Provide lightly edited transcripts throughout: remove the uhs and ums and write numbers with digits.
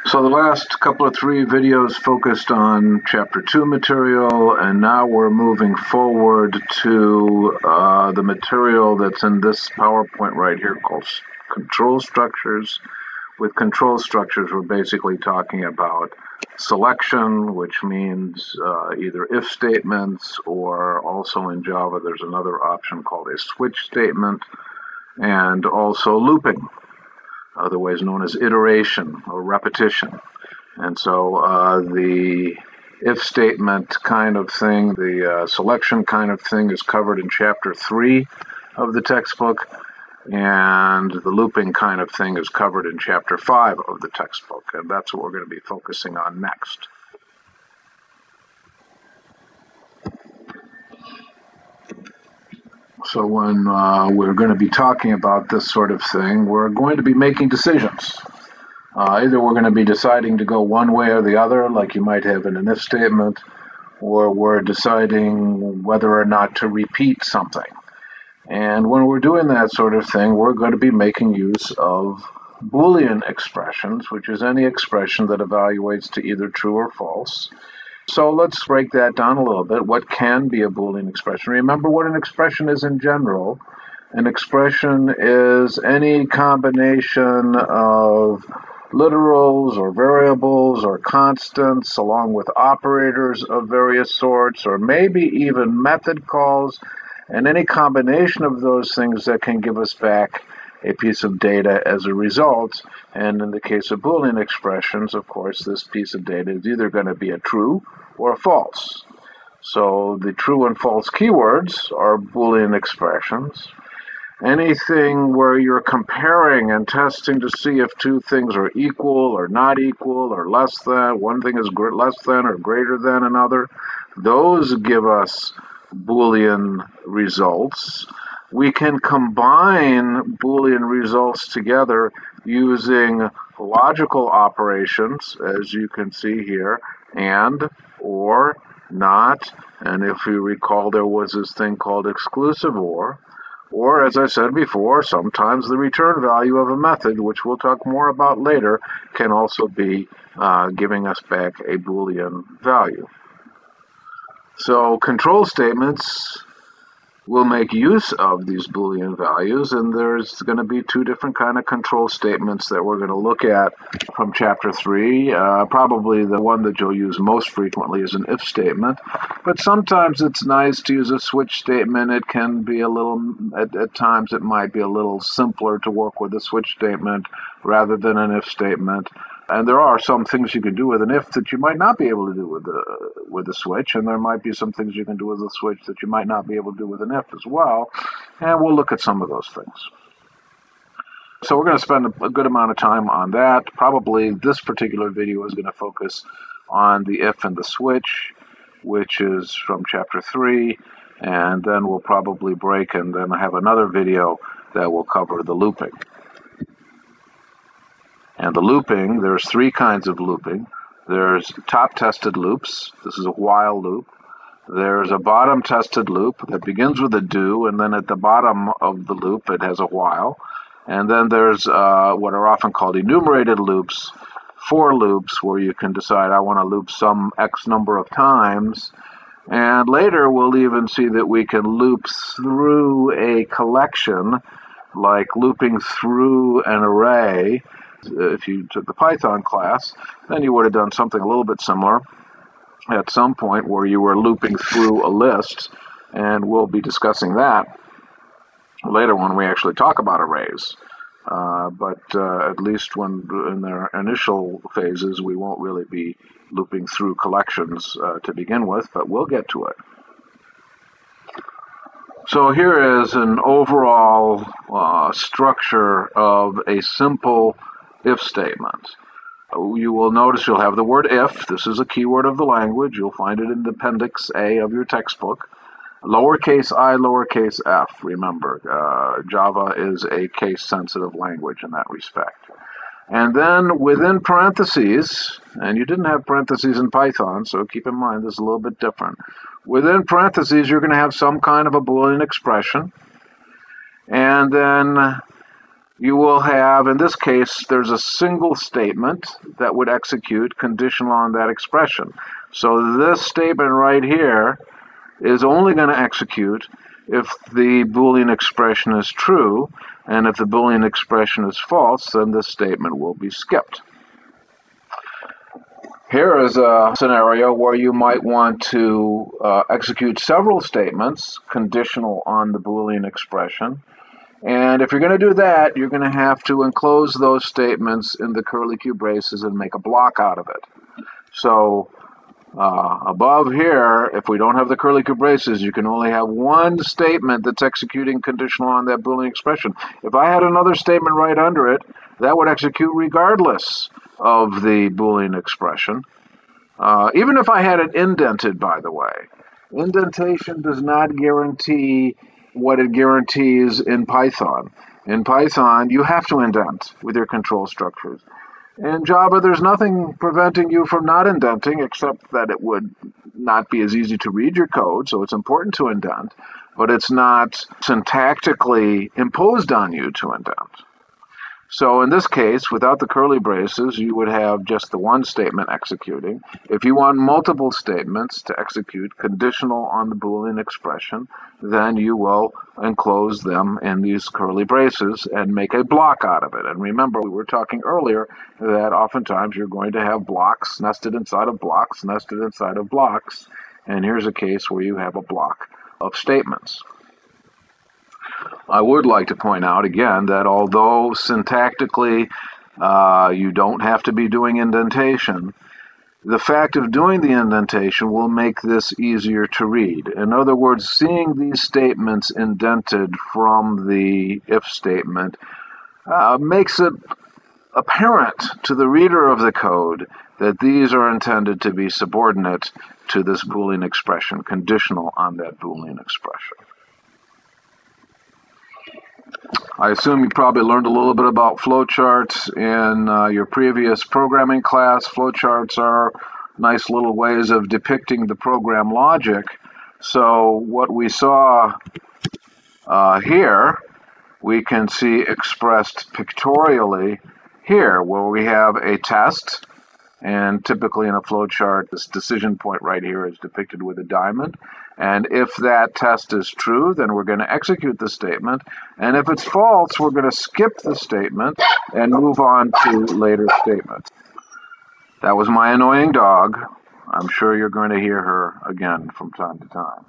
So the last couple of 3 videos focused on Chapter 2 material, and now we're moving forward to the material that's in this PowerPoint right here called Control Structures. With control structures, we're basically talking about selection, which means either if statements, or also in Java there's another option called a switch statement, and also looping, otherwise known as iteration or repetition. And so the if statement kind of thing, the selection kind of thing is covered in Chapter 3 of the textbook, and the looping kind of thing is covered in Chapter 5 of the textbook, and that's what we're going to be focusing on next. So when we're going to be talking about this sort of thing, we're going to be making decisions. Either we're going to be deciding to go one way or the other, like you might have in an if statement, or we're deciding whether or not to repeat something. And when we're doing that sort of thing, we're going to be making use of Boolean expressions, which is any expression that evaluates to either true or false. So let's break that down a little bit. What can be a Boolean expression? Remember what an expression is in general. An expression is any combination of literals or variables or constants along with operators of various sorts, or maybe even method calls, and any combination of those things that can give us back a piece of data as a result. And in the case of Boolean expressions, of course, this piece of data is either going to be a true or a false. So the true and false keywords are Boolean expressions. Anything where you're comparing and testing to see if two things are equal or not equal or less than, one thing is less than or greater than another, those give us Boolean results. We can combine Boolean results together using logical operations, as you can see here, and, or, not, and if you recall, there was this thing called exclusive or, as I said before, sometimes the return value of a method, which we'll talk more about later, can also be giving us back a Boolean value. So control statements will make use of these Boolean values, and there's going to be 2 different kind of control statements that we're going to look at from Chapter 3. Probably the one that you'll use most frequently is an if statement, but sometimes it's nice to use a switch statement. It can be a little, at times it might be a little simpler to work with a switch statement rather than an if statement. And there are some things you can do with an if that you might not be able to do with a switch, and there might be some things you can do with a switch that you might not be able to do with an if as well, and we'll look at some of those things. So we're going to spend a good amount of time on that. Probably this particular video is going to focus on the if and the switch, which is from Chapter 3, and then we'll probably break and then have another video that will cover the looping. And the looping, there's 3 kinds of looping. There's top-tested loops. This is a while loop. There's a bottom-tested loop that begins with a do, and then at the bottom of the loop it has a while. And then there's what are often called enumerated loops, for loops, where you can decide I want to loop some X number of times. And later we'll even see that we can loop through a collection, like looping through an array. If you took the Python class, then you would have done something a little bit similar at some point where you were looping through a list, and we'll be discussing that later when we actually talk about arrays. But at least when in their initial phases, we won't really be looping through collections to begin with, but we'll get to it. So here is an overall structure of a simple if statement. You will notice you'll have the word if. This is a keyword of the language. You'll find it in the Appendix A of your textbook. Lowercase I, lowercase f. Remember, Java is a case-sensitive language in that respect. And then within parentheses, and you didn't have parentheses in Python, so keep in mind this is a little bit different. Within parentheses, you're going to have some kind of a Boolean expression. And then you will have, in this case, there's a single statement that would execute conditional on that expression. So this statement right here is only going to execute if the Boolean expression is true, and if the Boolean expression is false, then this statement will be skipped. Here is a scenario where you might want to execute several statements conditional on the Boolean expression. And if you're going to do that, you're going to have to enclose those statements in the curly Q braces and make a block out of it. So above here, if we don't have the curly Q braces, you can only have one statement that's executing conditional on that Boolean expression. If I had another statement right under it, that would execute regardless of the Boolean expression. Even if I had it indented, by the way. Indentation does not guarantee what it guarantees in Python. In Python, you have to indent with your control structures. In Java, there's nothing preventing you from not indenting, except that it would not be as easy to read your code, so it's important to indent, but it's not syntactically imposed on you to indent. So in this case, without the curly braces, you would have just the one statement executing. If you want multiple statements to execute conditional on the Boolean expression, then you will enclose them in these curly braces and make a block out of it. And remember, we were talking earlier that oftentimes you're going to have blocks nested inside of blocks, nested inside of blocks. And here's a case where you have a block of statements. I would like to point out again that although syntactically you don't have to be doing indentation, the fact of doing the indentation will make this easier to read. In other words, seeing these statements indented from the if statement makes it apparent to the reader of the code that these are intended to be subordinate to this Boolean expression, conditional on that Boolean expression. I assume you probably learned a little bit about flowcharts in your previous programming class. Flowcharts are nice little ways of depicting the program logic. So what we saw here, we can see expressed pictorially here, where we have a test. And typically in a flowchart, this decision point right here is depicted with a diamond. And if that test is true, then we're going to execute the statement. And if it's false, we're going to skip the statement and move on to later statements. That was my annoying dog. I'm sure you're going to hear her again from time to time.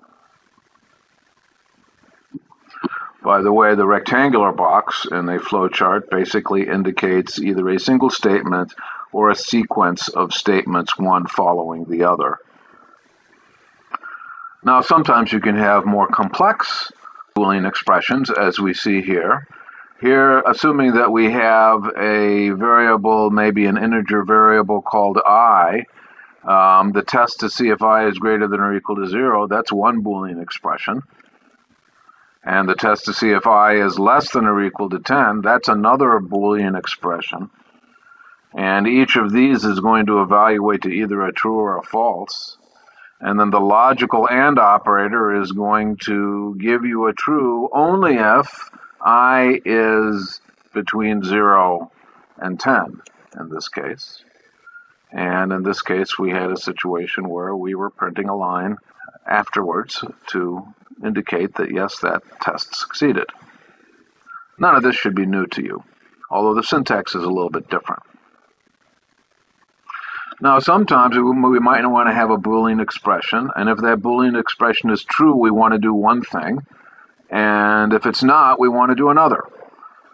By the way, the rectangular box in a flowchart basically indicates either a single statement or a sequence of statements, one following the other. Now, sometimes you can have more complex Boolean expressions, as we see here. Here, assuming that we have a variable, maybe an integer variable called I, the test to see if I is greater than or equal to 0, that's one Boolean expression. And the test to see if I is less than or equal to 10, that's another Boolean expression. And each of these is going to evaluate to either a true or a false. And then the logical AND operator is going to give you a true only if I is between 0 and 10 in this case. And in this case, we had a situation where we were printing a line afterwards to indicate that, yes, that test succeeded. None of this should be new to you, although the syntax is a little bit different. Now, sometimes we might want to have a Boolean expression, and if that Boolean expression is true, we want to do one thing, and if it's not, we want to do another.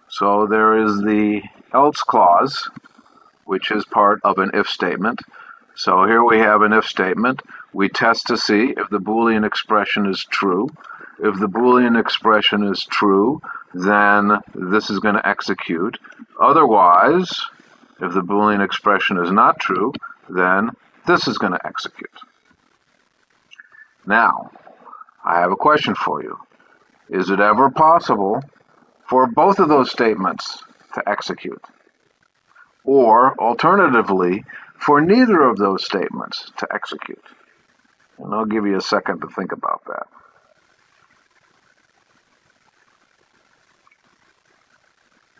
So there is the else clause, which is part of an if statement. So here we have an if statement. We test to see if the Boolean expression is true. If the Boolean expression is true, then this is going to execute. Otherwise, if the Boolean expression is not true, then this is going to execute. Now, I have a question for you. Is it ever possible for both of those statements to execute? Or, alternatively, for neither of those statements to execute? And I'll give you a second to think about that.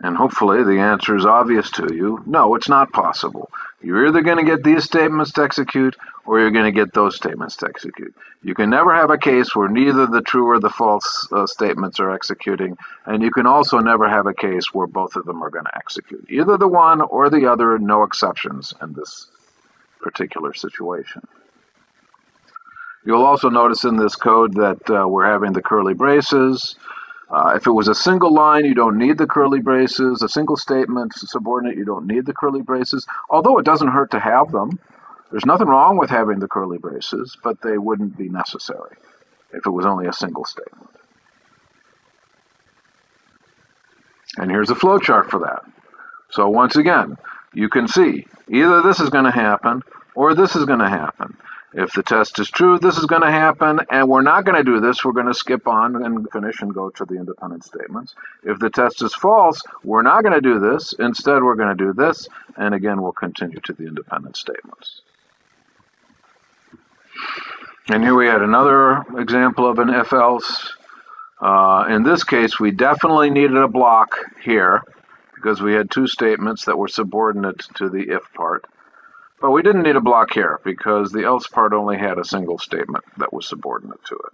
And hopefully the answer is obvious to you. No, it's not possible. You're either going to get these statements to execute or you're going to get those statements to execute. You can never have a case where neither the true or the false statements are executing, and you can also never have a case where both of them are going to execute. Either the one or the other, no exceptions in this particular situation. You'll also notice in this code that we're having the curly braces. If it was a single line, you don't need the curly braces. A single statement, subordinate, you don't need the curly braces, although it doesn't hurt to have them. There's nothing wrong with having the curly braces, but they wouldn't be necessary if it was only a single statement. And here's a flowchart for that. So once again, you can see either this is going to happen or this is going to happen. If the test is true, this is going to happen, and we're not going to do this. We're going to skip on and finish and go to the independent statements. If the test is false, we're not going to do this. Instead, we're going to do this, and again, we'll continue to the independent statements. And here we had another example of an if-else. In this case, we definitely needed a block here because we had two statements that were subordinate to the if part. But we didn't need a block here because the else part only had a single statement that was subordinate to it.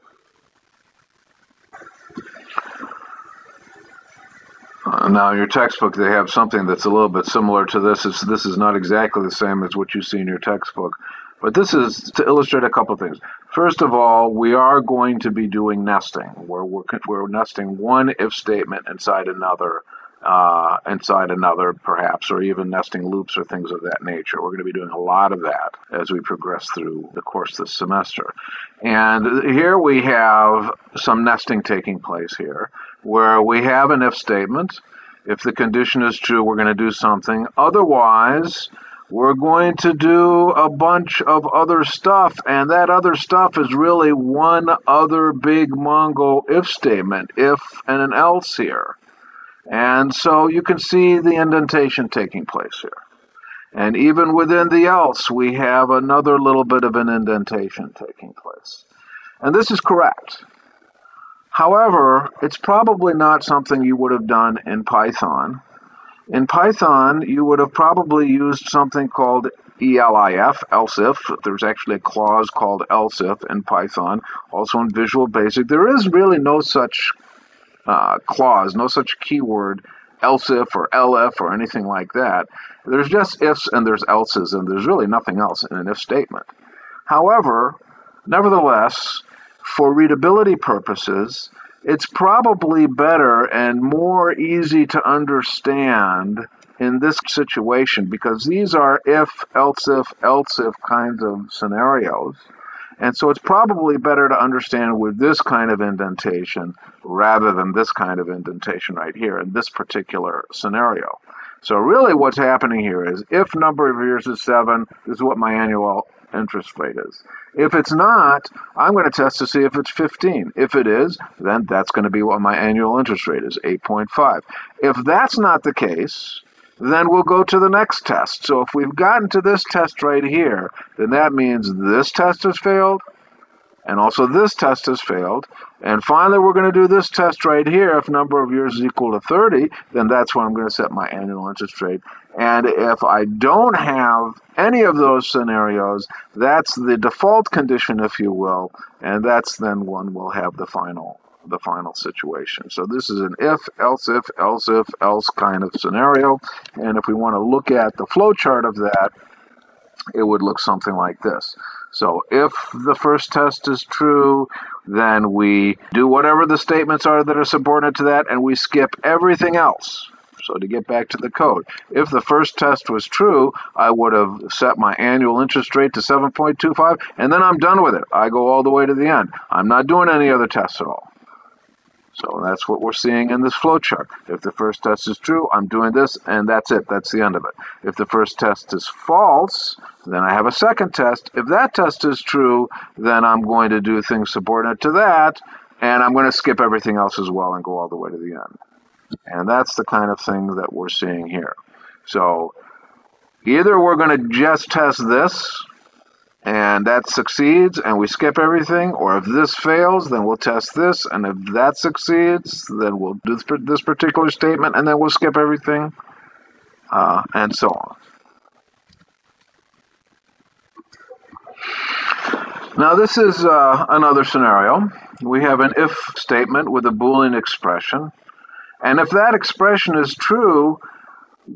Now in your textbook they have something that's a little bit similar to this. This is not exactly the same as what you see in your textbook, but this is to illustrate a couple of things. First of all, we are going to be doing nesting, where we're nesting one if statement inside another perhaps, or even nesting loops or things of that nature. We're going to be doing a lot of that as we progress through the course this semester. And here we have some nesting taking place here, where we have an if statement. If the condition is true, we're going to do something. Otherwise, we're going to do a bunch of other stuff, and that other stuff is really one other big Mongo if statement, if and an else here. And so you can see the indentation taking place here. And even within the else, we have another little bit of an indentation taking place. And this is correct. However, it's probably not something you would have done in Python. In Python, you would have probably used something called ELIF, else if. There's actually a clause called else if in Python. Also in Visual Basic, there is really no such clause, no such keyword, else if or elif or anything like that. There's just ifs and there's elses, and there's really nothing else in an if statement. However, nevertheless, for readability purposes, it's probably better and more easy to understand in this situation because these are if, else if kinds of scenarios. And so it's probably better to understand with this kind of indentation rather than this kind of indentation right here in this particular scenario. So really what's happening here is if number of years is 7, this is what my annual interest rate is. If it's not, I'm going to test to see if it's 15. If it is, then that's going to be what my annual interest rate is, 8.5. If that's not the case, then we'll go to the next test. So if we've gotten to this test right here, then that means this test has failed, and also this test has failed. And finally, we're going to do this test right here. If number of years is equal to 30, then that's where I'm going to set my annual interest rate. And if I don't have any of those scenarios, that's the default condition, if you will, and that's then when we'll have the final situation. So this is an if, else kind of scenario. And if we want to look at the flowchart of that, it would look something like this. So if the first test is true, then we do whatever the statements are that are subordinate to that, and we skip everything else. So to get back to the code, if the first test was true, I would have set my annual interest rate to 7.25, and then I'm done with it. I go all the way to the end. I'm not doing any other tests at all. So that's what we're seeing in this flowchart. If the first test is true, I'm doing this, and that's it. That's the end of it. If the first test is false, then I have a second test. If that test is true, then I'm going to do things subordinate to that, and I'm going to skip everything else as well and go all the way to the end. And that's the kind of thing that we're seeing here. So either we're going to just test this, and that succeeds, and we skip everything, or if this fails, then we'll test this, and if that succeeds, then we'll do this particular statement, and then we'll skip everything, and so on. Now this is another scenario. We have an if statement with a Boolean expression, and if that expression is true,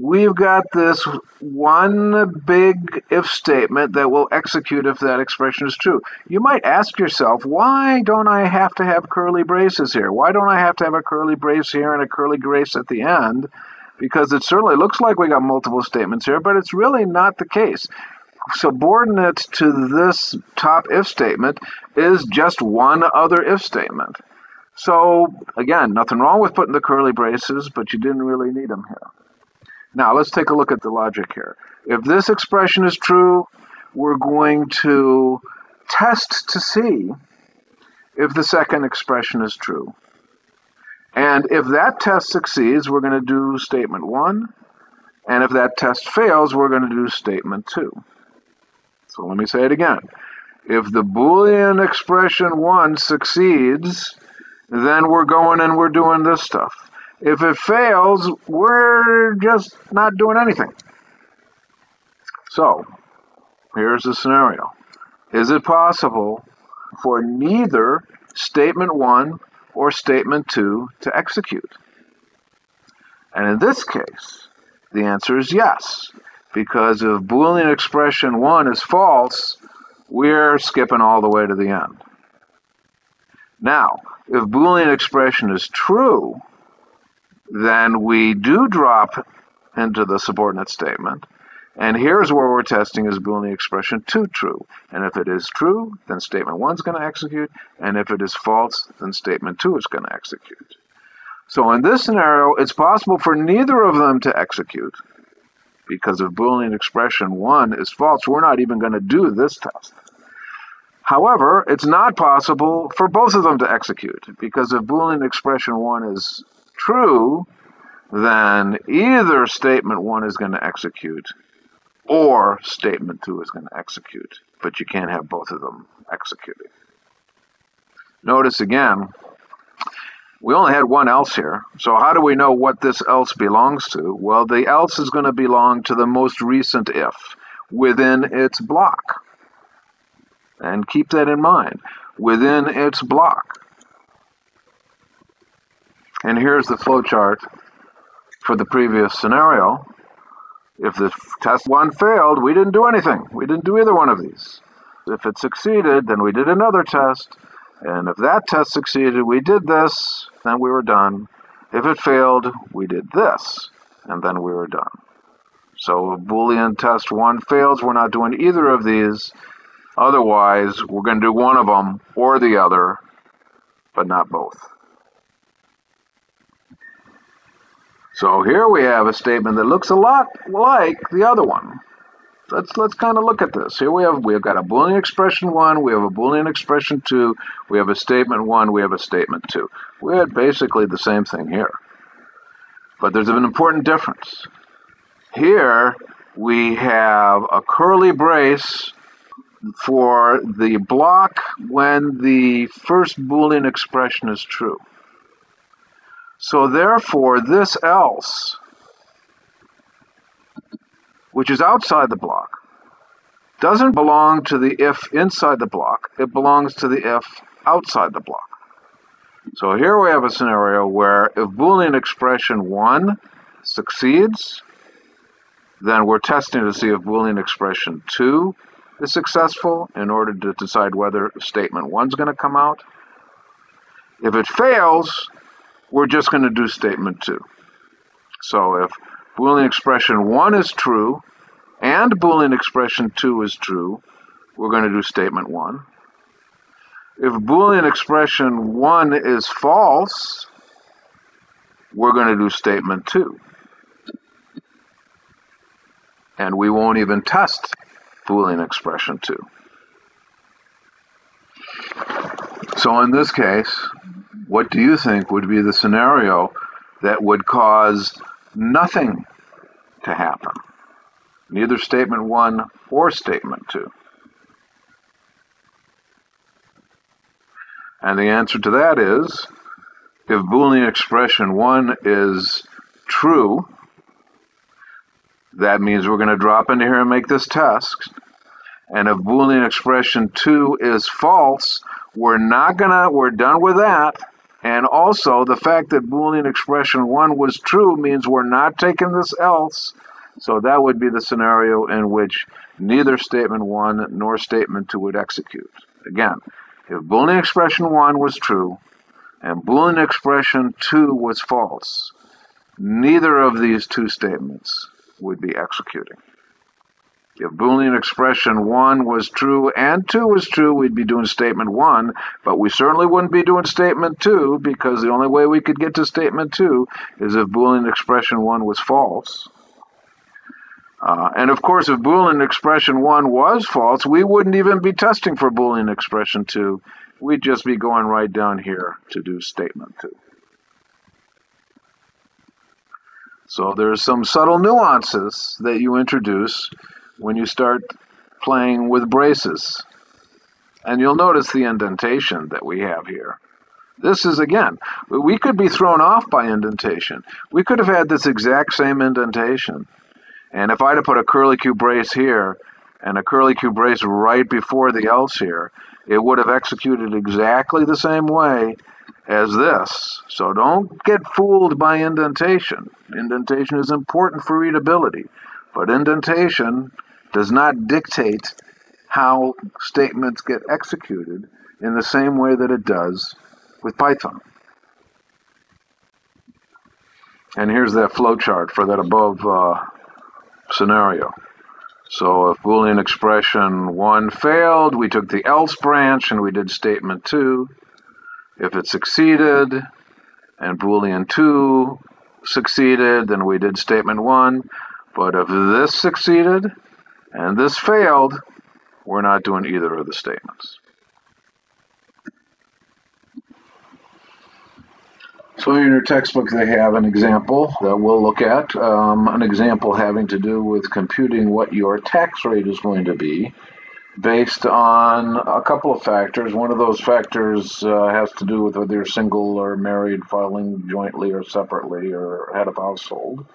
we've got this one big if statement that will execute if that expression is true. You might ask yourself, why don't I have to have curly braces here? Why don't I have to have a curly brace here and a curly brace at the end? Because it certainly looks like we got multiple statements here, but it's really not the case. Subordinate to this top if statement is just one other if statement. So again, nothing wrong with putting the curly braces, but you didn't really need them here. Now, let's take a look at the logic here. If this expression is true, we're going to test to see if the second expression is true. And if that test succeeds, we're going to do statement 1. And if that test fails, we're going to do statement 2. So let me say it again. If the Boolean expression 1 succeeds, then we're going and we're doing this stuff. If it fails, we're just not doing anything. So, here's the scenario. Is it possible for neither statement 1 or statement 2 to execute? And in this case, the answer is yes, because if Boolean expression 1 is false, we're skipping all the way to the end. Now, if Boolean expression is true, then we do drop into the subordinate statement. And here's where we're testing is Boolean expression 2 true. And if it is true, then statement 1 is going to execute. And if it is false, then statement 2 is going to execute. So in this scenario, it's possible for neither of them to execute. Because if Boolean expression 1 is false, we're not even going to do this test. However, it's not possible for both of them to execute. Because if Boolean expression 1 is true, then either statement 1 is going to execute or statement 2 is going to execute, but you can't have both of them executing. Notice again, we only had one else here, so how do we know what this else belongs to? Well, the else is going to belong to the most recent if within its block. And keep that in mind, within its block. And here's the flowchart for the previous scenario. If the test 1 failed, we didn't do anything. We didn't do either one of these. If it succeeded, then we did another test. And if that test succeeded, we did this, then we were done. If it failed, we did this, and then we were done. So if Boolean test 1 fails, we're not doing either of these. Otherwise, we're going to do one of them or the other, but not both. So here we have a statement that looks a lot like the other one. Let's kind of look at this. Here we've got a Boolean expression 1, we have a Boolean expression 2, we have a statement 1, we have a statement 2. We had basically the same thing here. But there's an important difference. Here we have a curly brace for the block when the first Boolean expression is true. So therefore, this else, which is outside the block, doesn't belong to the if inside the block. It belongs to the if outside the block. So here we have a scenario where if Boolean expression 1 succeeds, then we're testing to see if Boolean expression 2 is successful in order to decide whether statement 1 is going to come out. If it fails, we're just going to do statement 2. So if Boolean expression 1 is true and Boolean expression 2 is true, we're going to do statement 1. If Boolean expression 1 is false, we're going to do statement 2. And we won't even test Boolean expression 2. So in this case, what do you think would be the scenario that would cause nothing to happen? Neither statement 1 or statement 2. And the answer to that is, if Boolean expression 1 is true, that means we're going to drop into here and make this test. And if Boolean expression 2 is false, we're done with that. And also, the fact that Boolean expression 1 was true means we're not taking this else. So that would be the scenario in which neither statement 1 nor statement 2 would execute. Again, if Boolean expression 1 was true and Boolean expression 2 was false, neither of these two statements would be executing. If Boolean expression 1 was true and 2 was true, we'd be doing statement 1, but we certainly wouldn't be doing statement 2, because the only way we could get to statement 2 is if Boolean expression 1 was false. And of course, if Boolean expression 1 was false, we wouldn't even be testing for Boolean expression 2. We'd just be going right down here to do statement 2. So there's some subtle nuances that you introduce when you start playing with braces. And you'll notice the indentation that we have here. This is, again, we could be thrown off by indentation. We could have had this exact same indentation. And if I'd have put a curly Q brace here and a curly Q brace right before the else here, it would have executed exactly the same way as this. So don't get fooled by indentation. Indentation is important for readability, but indentation does not dictate how statements get executed in the same way that it does with Python. And here's that flowchart for that above scenario. So if Boolean expression 1 failed, we took the else branch and we did statement 2. If it succeeded and Boolean 2 succeeded, then we did statement 1. But if this succeeded and this failed, we're not doing either of the statements. So in your textbook, they have an example that we'll look at, an example having to do with computing what your tax rate is going to be based on a couple of factors. One of those factors has to do with whether you're single or married, filing jointly or separately, or head of household.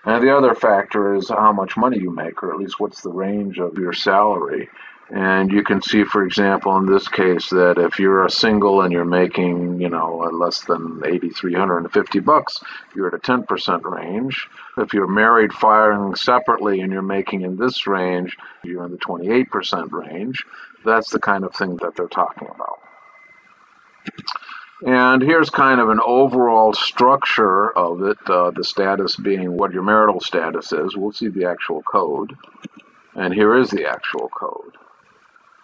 And the other factor is how much money you make, or at least what's the range of your salary. And you can see, for example, in this case, that if you're a single and you're making, less than $8,350, you're at a 10% range. If you're married filing separately and you're making in this range, you're in the 28% range. That's the kind of thing that they're talking about. And here's kind of an overall structure of it, the status being what your marital status is. We'll see the actual code. And here is the actual code.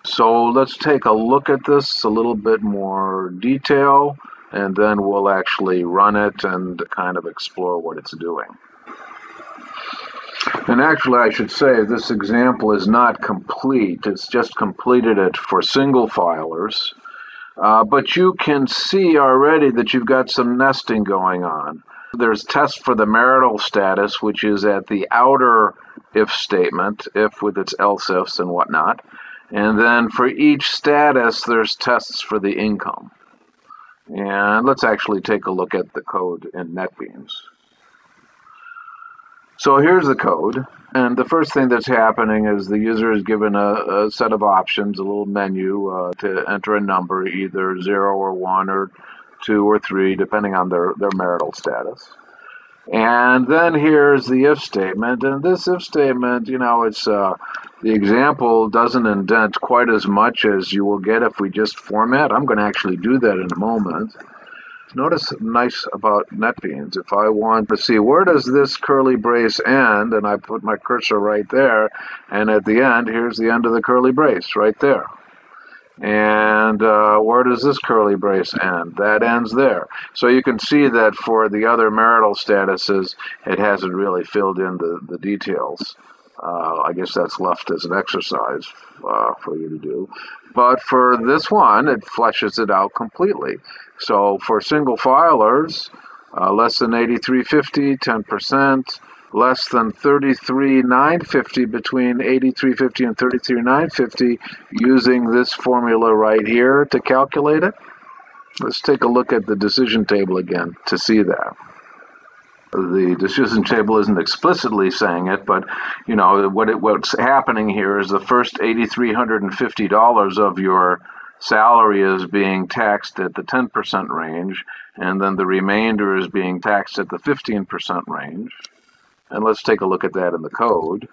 So let's take a look at this a little bit more detail, and then we'll actually run it and kind of explore what it's doing. And actually, I should say this example is not complete. It's just completed it for single filers. But you can see already that you've got some nesting going on. There's tests for the marital status, which is at the outer if statement, if with its else ifs and whatnot. And then for each status, there's tests for the income. And let's actually take a look at the code in NetBeans. So here's the code. And the first thing that's happening is the user is given a set of options, a little menu to enter a number, either 0 or 1 or 2 or 3, depending on their marital status. And then here's the if statement. And this if statement, it's the example doesn't indent quite as much as you will get if we just format. I'm going to actually do that in a moment. Notice nice about NetBeans. If I want to see where does this curly brace end, and I put my cursor right there, and at the end, here's the end of the curly brace right there. And where does this curly brace end? That ends there. So you can see that for the other marital statuses, it hasn't really filled in the details. I guess that's left as an exercise for you to do. But for this one, it fleshes it out completely. So for single filers, less than 8350, 10%, less than 33,950, between 8350 and 33,950, using this formula right here to calculate it. Let's take a look at the decision table again to see that. The decision table isn't explicitly saying it, but you know what's happening here is the first $8,350 of your salary is being taxed at the 10% range, and then the remainder is being taxed at the 15% range. And let's take a look at that in the code.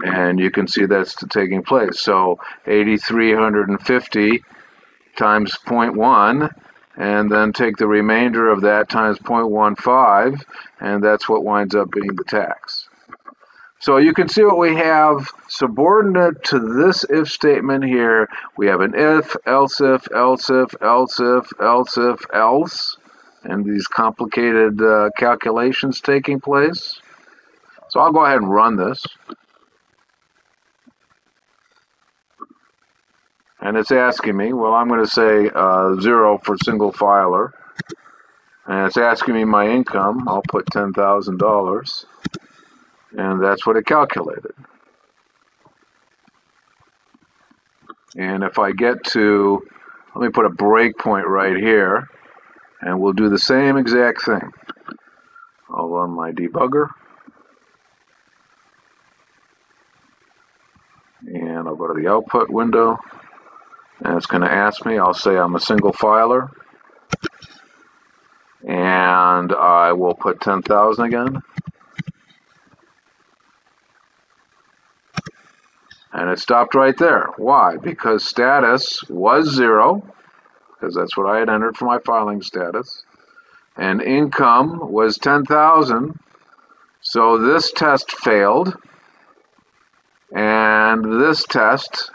And you can see that's taking place. So 8,350 times 0.1, and then take the remainder of that times 0.15, and that's what winds up being the tax. So you can see what we have subordinate to this if statement here. We have an if, else if, else if, else if, else if, else, and these complicated calculations taking place. So I'll go ahead and run this. And it's asking me, well, I'm going to say 0 for single filer. And it's asking me my income. I'll put $10,000. And that's what it calculated. And if I get to, let me put a breakpoint right here, and we'll do the same exact thing. I'll run my debugger. And I'll go to the output window. And it's going to ask me, I'll say I'm a single filer. And I will put 10,000 again. And it stopped right there. Why? Because status was 0, because that's what I had entered for my filing status. And income was 10,000. So this test failed. And this test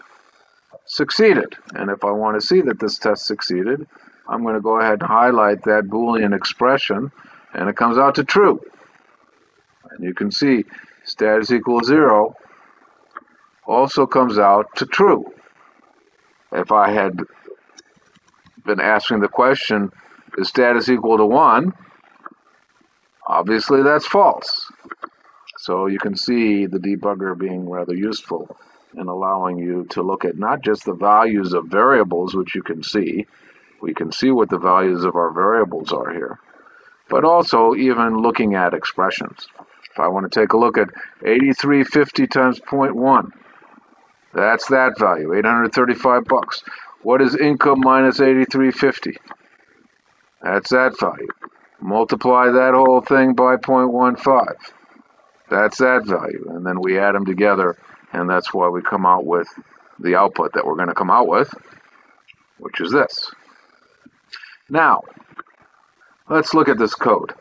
succeeded. And if I want to see that this test succeeded, I'm going to go ahead and highlight that Boolean expression, and it comes out to true. And you can see status equals 0 also comes out to true. If I had been asking the question, is status equal to 1? Obviously that's false. So you can see the debugger being rather useful in allowing you to look at not just the values of variables, which you can see. We can see what the values of our variables are here, but also even looking at expressions. If I want to take a look at 8350 times 0.1, that's that value, 835 bucks. What is income minus 8350? That's that value. Multiply that whole thing by 0.15. That's that value. And then we add them together, and that's why we come out with the output that we're going to come out with, which is this. Now, let's look at this code.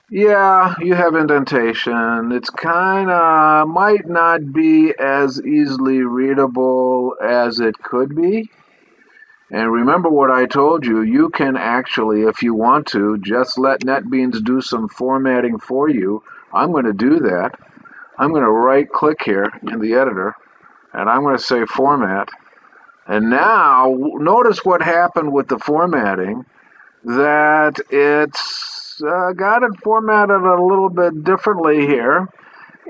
Yeah, you have indentation. It's might not be as easily readable as it could be. And remember what I told you, you can actually, if you want to, just let NetBeans do some formatting for you. I'm going to do that. I'm going to right-click here in the editor, and I'm going to say Format. And now, notice what happened with the formatting, that it's got it formatted a little bit differently here,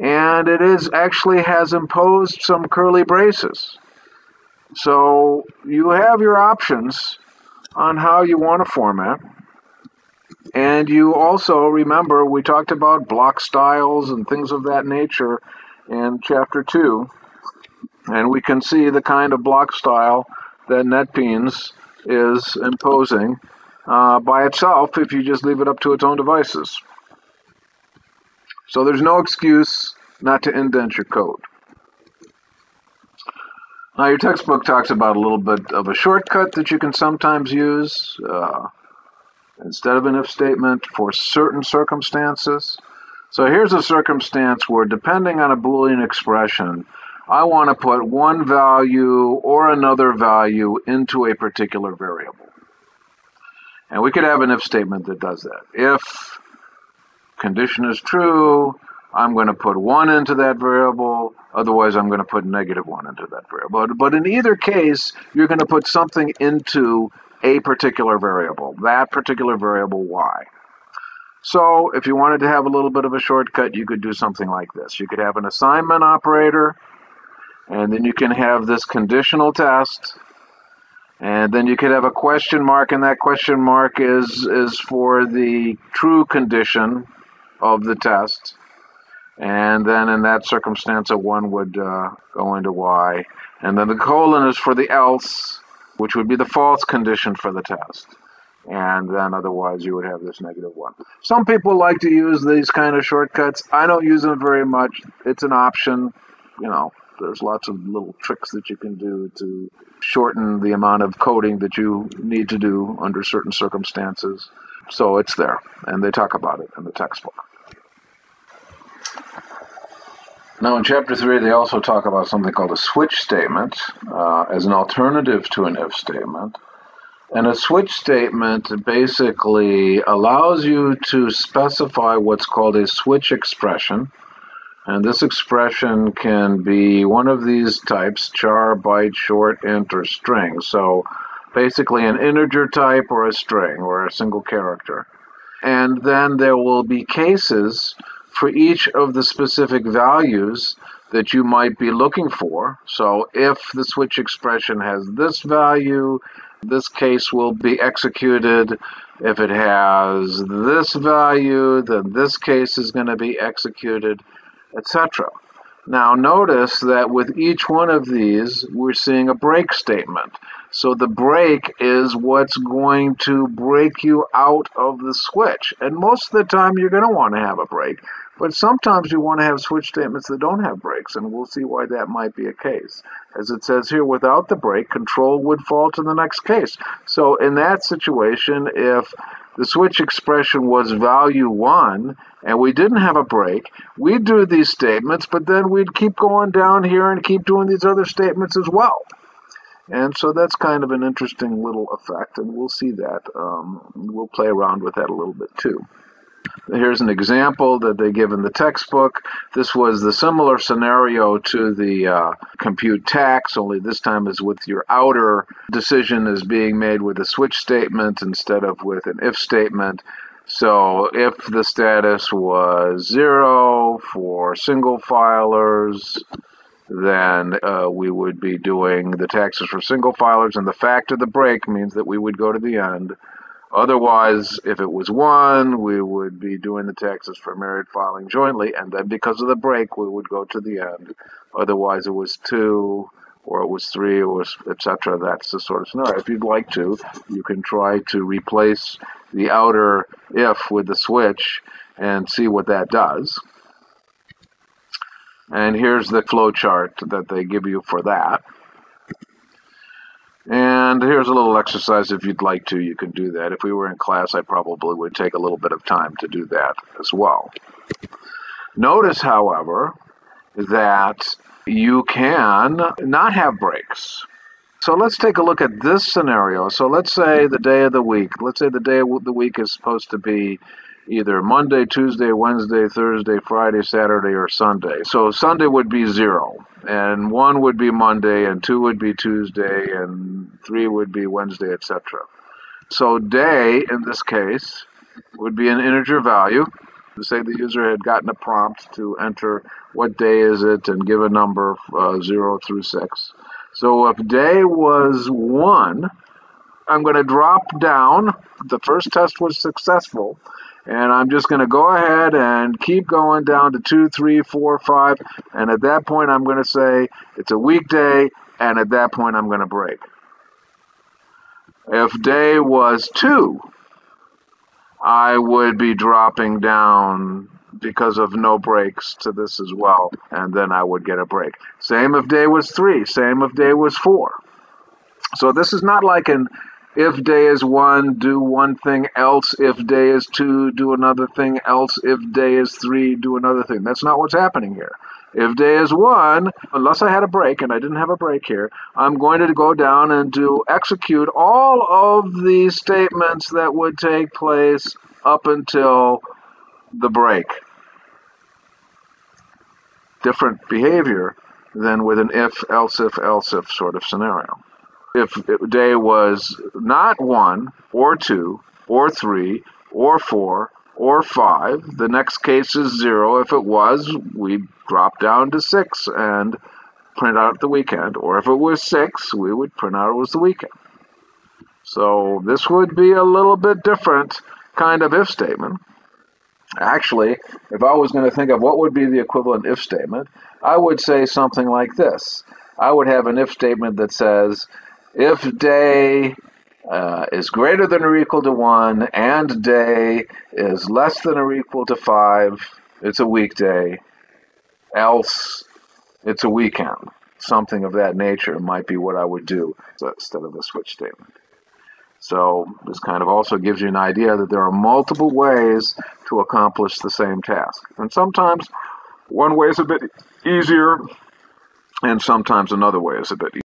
and it actually has imposed some curly braces. So you have your options on how you want to format. And you also, remember, we talked about block styles and things of that nature in Chapter 2. And we can see the kind of block style that NetBeans is imposing by itself if you just leave it up to its own devices. So there's no excuse not to indent your code. Now, your textbook talks about a little bit of a shortcut that you can sometimes use instead of an if statement for certain circumstances. So here's a circumstance where, depending on a Boolean expression, I want to put one value or another value into a particular variable. And we could have an if statement that does that. If condition is true, I'm going to put 1 into that variable, otherwise I'm going to put -1 into that variable. But in either case, you're going to put something into a particular variable, that particular variable y. So if you wanted to have a little bit of a shortcut, you could do something like this. You could have an assignment operator, and then you can have this conditional test, And then you could have a question mark, and that question mark is for the true condition of the test. And then in that circumstance, a 1 would go into Y. And then the colon is for the else, which would be the false condition for the test. And then otherwise you would have this -1. Some people like to use these kind of shortcuts. I don't use them very much. It's an option. You know, there's lots of little tricks that you can do to shorten the amount of coding that you need to do under certain circumstances. So it's there, and they talk about it in the textbook. Now in Chapter 3, they also talk about something called a switch statement as an alternative to an if statement. And a switch statement basically allows you to specify what's called a switch expression. And this expression can be one of these types: char, byte, short, int, or string. So basically an integer type or a string or a single character. And then there will be cases for each of the specific values that you might be looking for. So if the switch expression has this value, this case will be executed. If it has this value, then this case is going to be executed, etc. Now notice that with each one of these, we're seeing a break statement. So the break is what's going to break you out of the switch. And most of the time you're going to want to have a break. But sometimes you want to have switch statements that don't have breaks, and we'll see why that might be a case. As it says here, without the break, control would fall to the next case. So in that situation, if the switch expression was value 1, and we didn't have a break, we'd do these statements, but then we'd keep going down here and keep doing these other statements as well. And so that's kind of an interesting little effect, and we'll see that. We'll play around with that a little bit too. Here's an example that they give in the textbook. This was the similar scenario to the compute tax, only this time is with your outer decision is being made with a switch statement instead of with an if statement. So if the status was 0 for single filers, then we would be doing the taxes for single filers, and the fact of the break means that we would go to the end. Otherwise, if it was 1, we would be doing the taxes for married filing jointly, and then because of the break, we would go to the end. Otherwise, it was 2, or it was 3, or etc. That's the sort of scenario. If you'd like to, you can try to replace the outer if with the switch and see what that does. And here's the flowchart that they give you for that. And here's a little exercise. If you'd like to, you can do that. If we were in class, I probably would take a little bit of time to do that as well. Notice, however, that you can not have breaks. So let's take a look at this scenario. So let's say the day of the week. Let's say the day of the week is supposed to be either Monday, Tuesday, Wednesday, Thursday, Friday, Saturday, or Sunday. So Sunday would be 0, and 1 would be Monday, and 2 would be Tuesday, and 3 would be Wednesday, etc. So day, in this case, would be an integer value. Say the user had gotten a prompt to enter what day is it and give a number 0 through 6. So if day was 1, I'm going to drop down. The first test was successful. And I'm just going to go ahead and keep going down to 2, 3, 4, 5. And at that point, I'm going to say it's a weekday. And at that point, I'm going to break. If day was 2, I would be dropping down because of no breaks to this as well. And then I would get a break. Same if day was 3. Same if day was 4. So this is not like an if day is 1, do one thing else. If day is 2, do another thing else. If day is 3, do another thing. That's not what's happening here. If day is 1, unless I had a break, and I didn't have a break here, I'm going to go down and execute all of these statements that would take place up until the break. Different behavior than with an if, else if sort of scenario. If day was not 1, or 2, or 3, or 4, or 5, the next case is 0. If it was, we'd drop down to 6 and print out the weekend. Or if it was 6, we would print out it was the weekend. So this would be a little bit different kind of if statement. Actually, if I was going to think of what would be the equivalent if statement, I would say something like this. I would have an if statement that says, if day is greater than or equal to 1 and day is less than or equal to 5, it's a weekday, else it's a weekend. Something of that nature might be what I would do instead of a switch statement. So this kind of also gives you an idea that there are multiple ways to accomplish the same task. And sometimes one way is a bit easier, and sometimes another way is a bit easier.